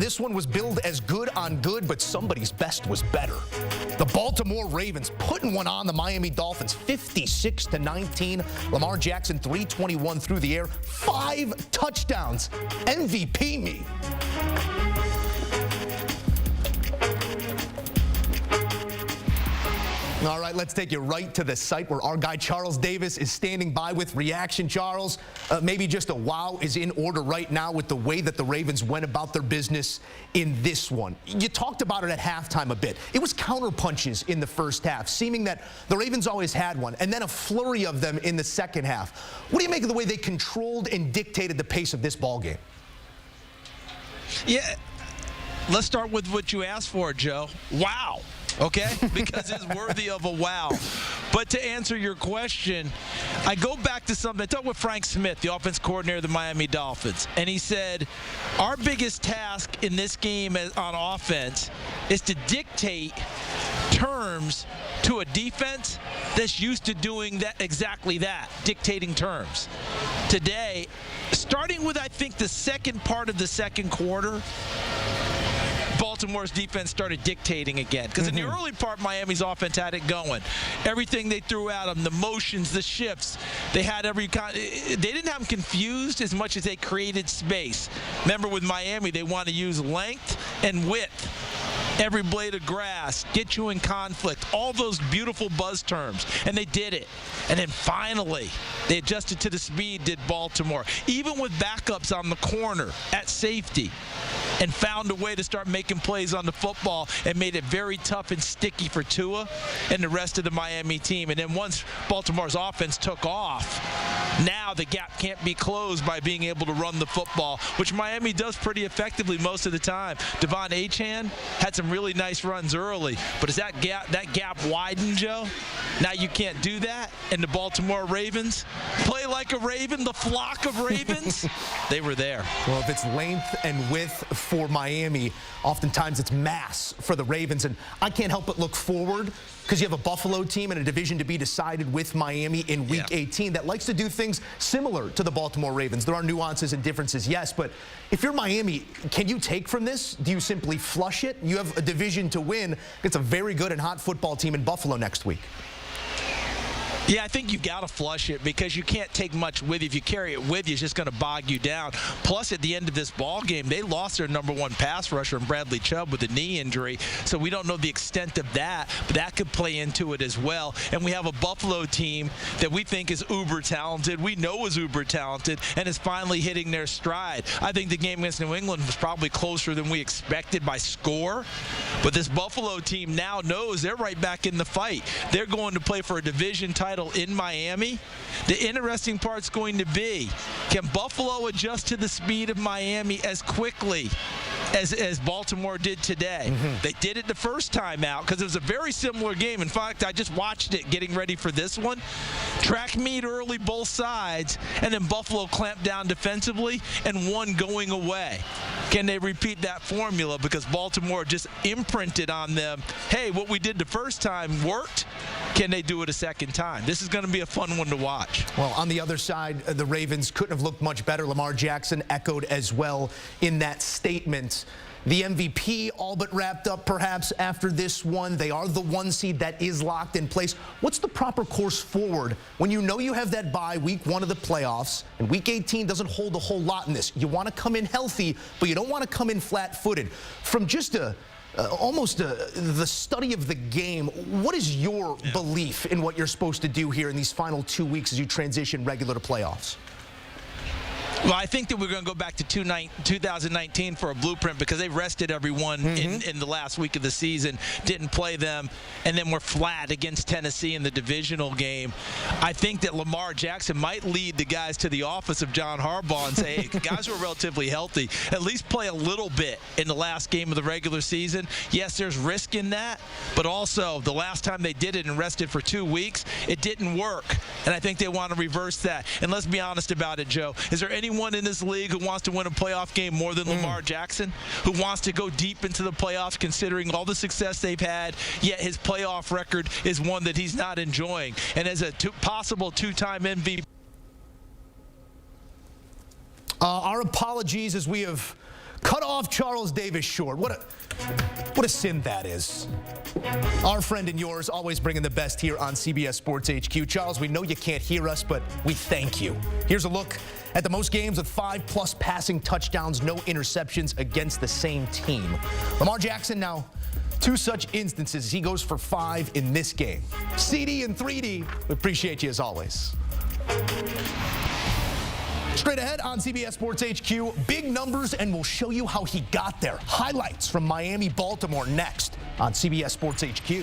this one was billed as good on good, but somebody's best was better. The Baltimore Ravens putting one on the Miami Dolphins, 56-19. Lamar Jackson, 321 through the air, 5 touchdowns. MVP me. All right, let's take you right to the site where our guy Charles Davis is standing by with reaction. Charles, maybe just a wow is in order right now with the way that the Ravens went about their business in this one. You talked about it at halftime a bit. It was counterpunches in the first half, seeming that the Ravens always had one, and then a flurry of them in the second half. What do you make of the way they controlled and dictated the pace of this ball game? Yeah, let's start with what you asked for, Joe. Wow. Okay? Because it's worthy of a wow. But to answer your question, I go back to something. I talked with Frank Smith, the offense coordinator of the Miami Dolphins, and he said, our biggest task in this game on offense is to dictate terms to a defense that's used to doing that, exactly that, dictating terms. Today, starting with, I think, the second part of the second quarter, Baltimore's defense started dictating again. Because in the early part, Miami's offense had it going. Everything they threw at them, the motions, the shifts, they had every kind. They didn't have them confused as much as they created space. Remember, with Miami, they want to use length and width. Every blade of grass, get you in conflict, all those beautiful buzz terms, and they did it. And then finally, they adjusted to the speed, did Baltimore, even with backups on the corner at safety, and found a way to start making plays on the football and made it very tough and sticky for Tua and the rest of the Miami team. And then once Baltimore's offense took off, now the gap can't be closed by being able to run the football, which Miami does pretty effectively most of the time. Devon Achane had some really nice runs early, but as that gap widened, Joe, now you can't do that. And the Baltimore Ravens play like a Raven, the flock of Ravens, they were there. Well, if it's length and width for Miami, oftentimes it's mass for the Ravens. And I can't help but look forward because you have a Buffalo team and a division to be decided with Miami in Week 18 that likes to do things similar to the Baltimore Ravens. There are nuances and differences, yes, but if you're Miami, can you take from this? Do you simply flush it? You have a division to win. It's a very good and hot football team in Buffalo next week. Yeah, I think you got to flush it because you can't take much with you. If you carry it with you, it's just going to bog you down. Plus, at the end of this ball game, they lost their #1 pass rusher in Bradley Chubb with a knee injury, so we don't know the extent of that, but that could play into it as well. And we have a Buffalo team that we think is uber talented, we know is uber talented, and is finally hitting their stride. I think the game against New England was probably closer than we expected by score, but this Buffalo team now knows they're right back in the fight. They're going to play for a division title in Miami. The interesting part's going to be, can Buffalo adjust to the speed of Miami as quickly as Baltimore did today? They did it the first time out because it was a very similar game. In fact, I just watched it getting ready for this one. Track meet early, both sides, and then Buffalo clamped down defensively and won going away. Can they repeat that formula? Because Baltimore just imprinted on them, hey, what we did the first time worked. Can they do it a second time? This is going to be a fun one to watch. Well, on the other side, the Ravens couldn't have looked much better. Lamar Jackson echoed as well in that statement. The MVP all but wrapped up perhaps after this one. They are the 1 seed that is locked in place. What's the proper course forward when you know you have that bye Week 1 of the playoffs and Week 18 doesn't hold a whole lot in this? You want to come in healthy, but you don't want to come in flat-footed. From just the study of the game, what is your belief in what you're supposed to do here in these final 2 weeks as you transition regular to playoffs? Well, I think that we're going to go back to 2019 for a blueprint because they rested everyone in the last week of the season, didn't play them, and then were flat against Tennessee in the divisional game. I think that Lamar Jackson might lead the guys to the office of John Harbaugh and say, hey, guys who are relatively healthy, at least play a little bit in the last game of the regular season. Yes, there's risk in that, but also the last time they did it and rested for 2 weeks, it didn't work. And I think they want to reverse that. And let's be honest about it, Joe. Is there anyone in this league who wants to win a playoff game more than Lamar Jackson, who wants to go deep into the playoffs considering all the success they've had, yet his playoff record is one that he's not enjoying? And as a possible 2-time MVP. Our apologies as we have Cut off Charles Davis short. What a sin that is. Our friend and yours, always bringing the best here on CBS Sports HQ. Charles, we know you can't hear us, but we thank you. Here's a look at the most games with 5+ passing touchdowns, no interceptions against the same team. Lamar Jackson now 2 such instances. He goes for 5 in this game. CD and 3D, we appreciate you as always. Straight ahead on CBS Sports HQ, big numbers, and we'll show you how he got there. Highlights from Miami, Baltimore next on CBS Sports HQ.